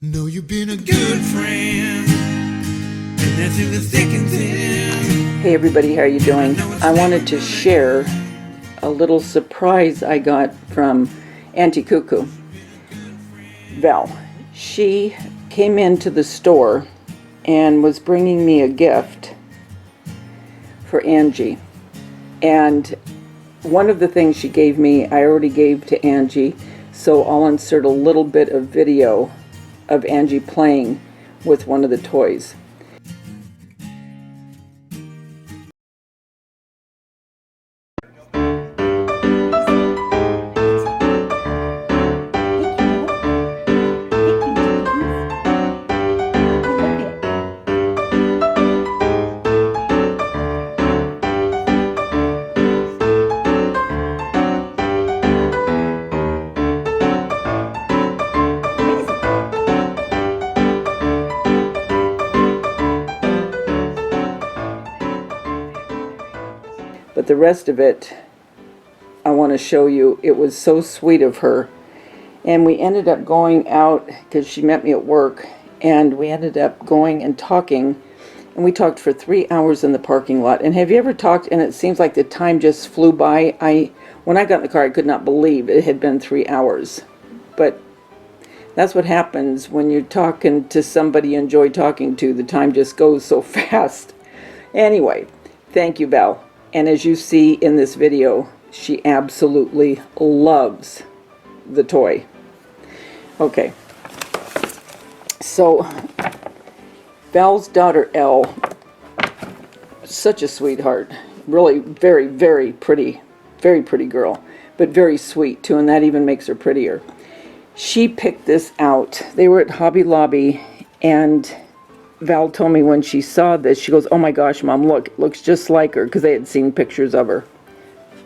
Know you've been a good friend, and that's in the thick and thin. Hey everybody, how are you doing? I wanted to share a little surprise I got from Auntie Coo Coo, Val. She came into the store and was bringing me a gift for Angie. And one of the things she gave me, I already gave to Angie, so I'll insert a little bit of video of Angie playing with one of the toys. But the rest of it, I want to show you. It was so sweet of her. And we ended up going out, because she met me at work, and we ended up going and talking. And we talked for 3 hours in the parking lot. And have you ever talked, and it seems like the time just flew by? When I got in the car, I could not believe it had been 3 hours. But that's what happens when you're talking to somebody you enjoy talking to. The time just goes so fast. Anyway, thank you, Val. And as you see in this video, she absolutely loves the toy. Okay. So, Val's daughter, Elle, such a sweetheart. Really very, very pretty girl. But very sweet, too, and that even makes her prettier. She picked this out. They were at Hobby Lobby, and Val told me when she saw this, she goes, "Oh my gosh, Mom, look, it looks just like her," because they had seen pictures of her.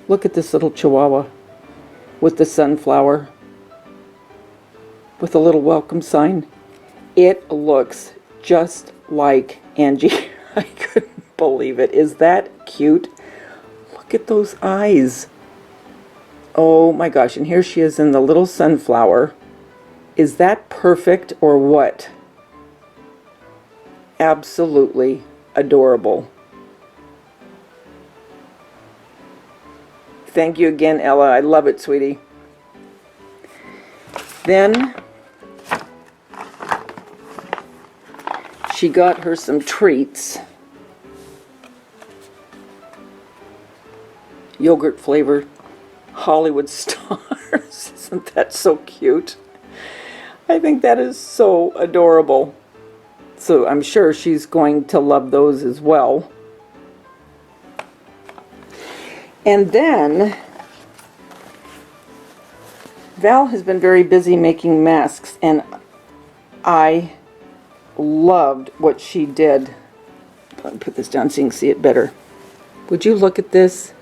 Look at this little chihuahua with the sunflower, with a little welcome sign. It looks just like Angie. I couldn't believe it. Is that cute? Look at those eyes. Oh my gosh, and here she is in the little sunflower. Is that perfect or what? Absolutely adorable. Thank you again, Ella. I love it, sweetie. Then she got her some treats. Yogurt flavored Hollywood stars. Isn't that so cute? I think that is so adorable. So I'm sure she's going to love those as well. And then Val has been very busy making masks, and I loved what she did. Let me put this down so you can see it better. Would you look at this?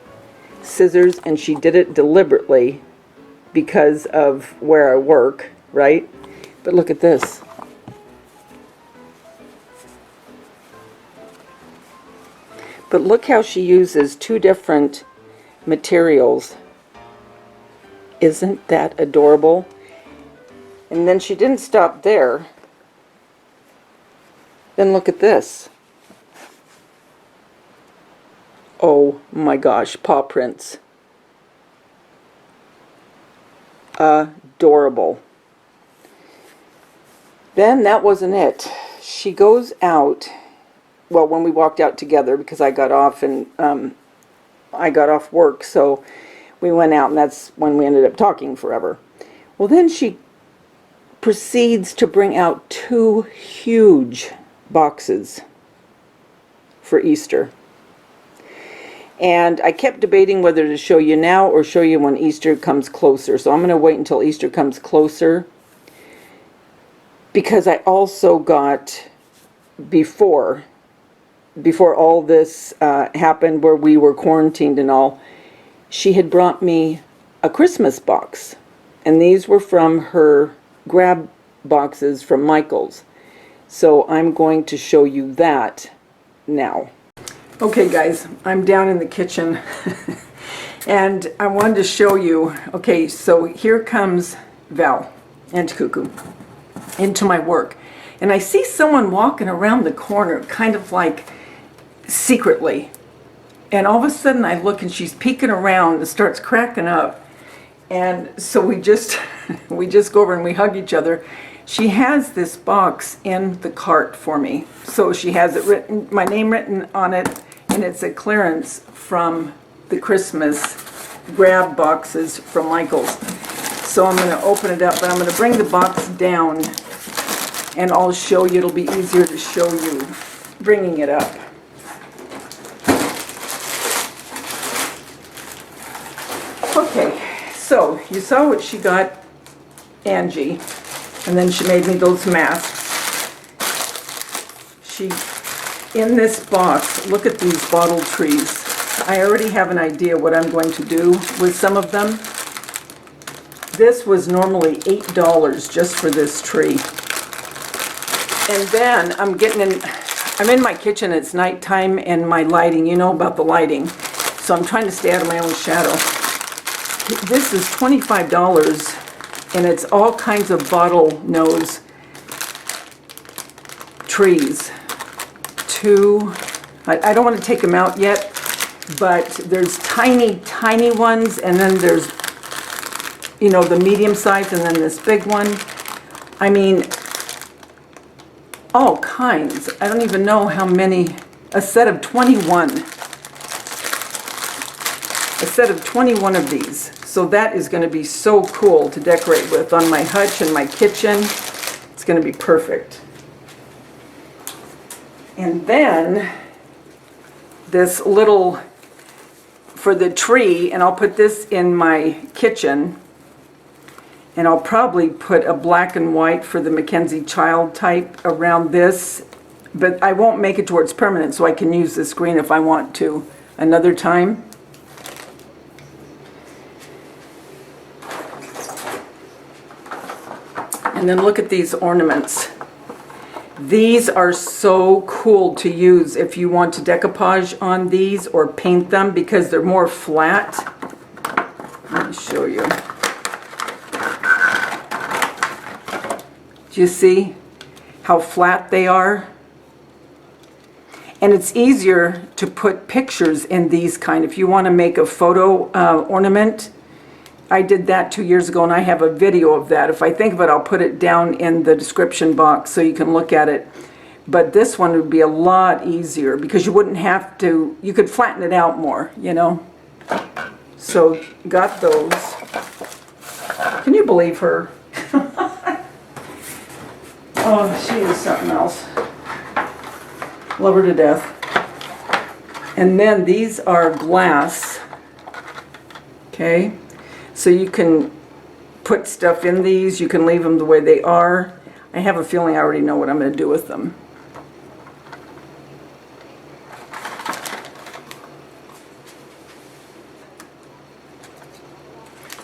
Scissors, and she did it deliberately because of where I work, right? But look at this. But look how she uses 2 different materials. Isn't that adorable? And then she didn't stop there. Then look at this. Oh my gosh, paw prints. Adorable. Then that wasn't it. She goes out. Well, when we walked out together, because I got off and I got off work, so we went out, and that's when we ended up talking forever. Well, then she proceeds to bring out 2 huge boxes for Easter. And I kept debating whether to show you now or show you when Easter comes closer. So I'm going to wait until Easter comes closer, because I also got, before all this happened, where we were quarantined and all, she had brought me a Christmas box. And these were from her grab boxes from Michael's. So I'm going to show you that now. Okay guys, I'm down in the kitchen and I wanted to show you. Okay, so here comes Val, Auntie Coo Coo. into my work. And I see someone walking around the corner, kind of like secretly. And all of a sudden I look and she's peeking around and starts cracking up. And so we just go over and we hug each other. She has this box in the cart for me. So she has it written, my name written on it, and it's a clearance from the Christmas grab boxes from Michael's. So I'm going to open it up, but I'm going to bring the box down and I'll show you. It'll be easier to show you bringing it up. Okay, so you saw what she got Angie, and then she made me those masks. In this box, look at these bottle trees. I already have an idea what I'm going to do with some of them. This was normally $8 just for this tree. And then I'm in my kitchen, it's nighttime, and my lighting, you know about the lighting. So I'm trying to stay out of my own shadow. This is $25, and it's all kinds of bottle nose trees. I don't want to take them out yet, but there's tiny, tiny ones, and then there's, you know, the medium size, and then this big one. I mean, all kinds. I don't even know how many. A set of 21. A set of 21 of these. So that is going to be so cool to decorate with on my hutch and my kitchen. It's going to be perfect. And then this little, for the tree, and I'll put this in my kitchen, and I'll probably put a black and white for the Mackenzie Child type around this, but I won't make it towards permanent, so I can use this green if I want to another time. And then look at these ornaments. These are so cool to use if you want to decoupage on these or paint them, because they're more flat. Let me show you. Do you see how flat they are? And it's easier to put pictures in these kind. If you want to make a photo ornament, I did that 2 years ago, and I have a video of that. If I think of it, I'll put it down in the description box so you can look at it. But this one would be a lot easier because you wouldn't have to, you could flatten it out more, you know. So, got those. Can you believe her? Oh, she is something else. Love her to death. And then these are glass. Okay. So you can put stuff in these, you can leave them the way they are. I have a feeling I already know what I'm going to do with them.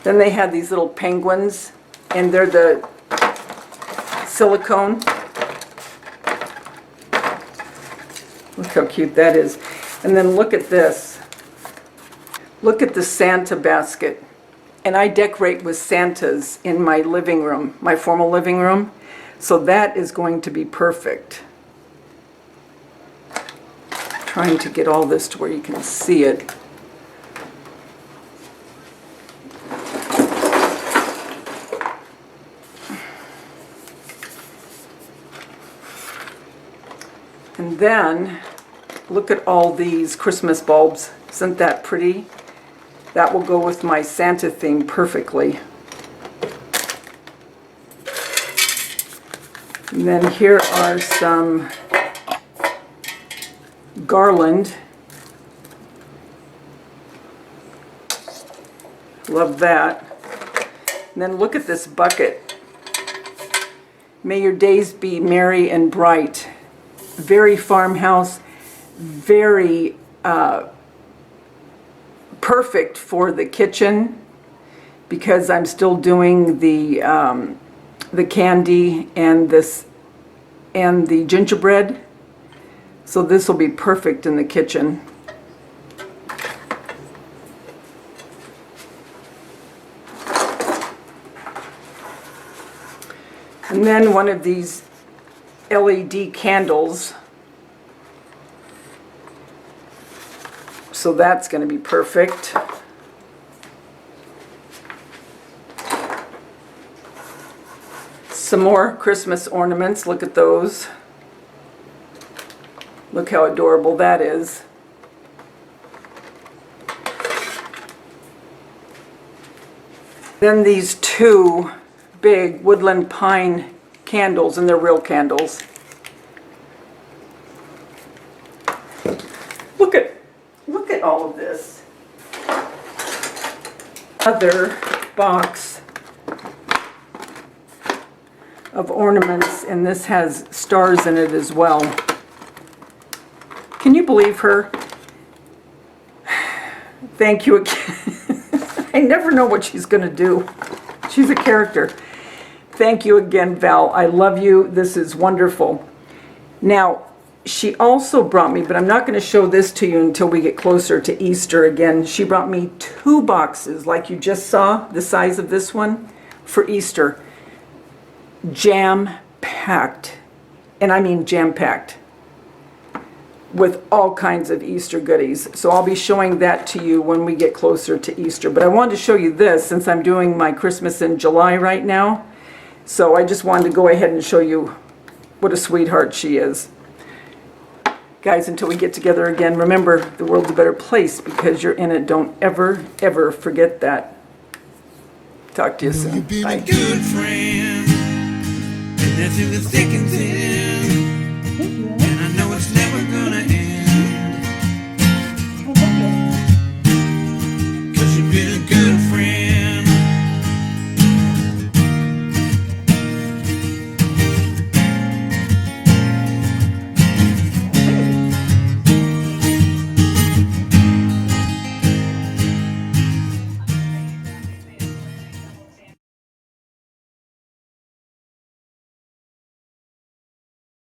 Then they had these little penguins, and they're the silicone. Look how cute that is. And then look at this. Look at the Santa basket. And I decorate with Santas in my living room, my formal living room. So that is going to be perfect. Trying to get all this to where you can see it. And then, look at all these Christmas bulbs. Isn't that pretty? That will go with my Santa theme perfectly. And then here are some garland. Love that. And then look at this bucket. May your days be merry and bright. Very farmhouse, very perfect for the kitchen, because I'm still doing the candy and the gingerbread. So this will be perfect in the kitchen. And And then one of these LED candles. So that's going to be perfect. Some more Christmas ornaments. Look at those. Look how adorable that is. Then these two big woodland pine candles, and they're real candles. Look at all of this. Other box of ornaments, and this has stars in it as well. Can you believe her? Thank you again. I never know what she's going to do. She's a character. Thank you again, Val. I love you. This is wonderful. Now, she also brought me, but I'm not going to show this to you until we get closer to Easter again. She brought me 2 boxes, like you just saw, the size of this one, for Easter. Jam-packed. And I mean jam-packed. With all kinds of Easter goodies. So I'll be showing that to you when we get closer to Easter. But I wanted to show you this since I'm doing my Christmas in July right now. So I just wanted to go ahead and show you what a sweetheart she is. Guys, until we get together again, remember, the world's a better place because you're in it. Don't ever, ever forget that. Talk to you soon. You've been Bye. a good friend, and that's in the thick and thin.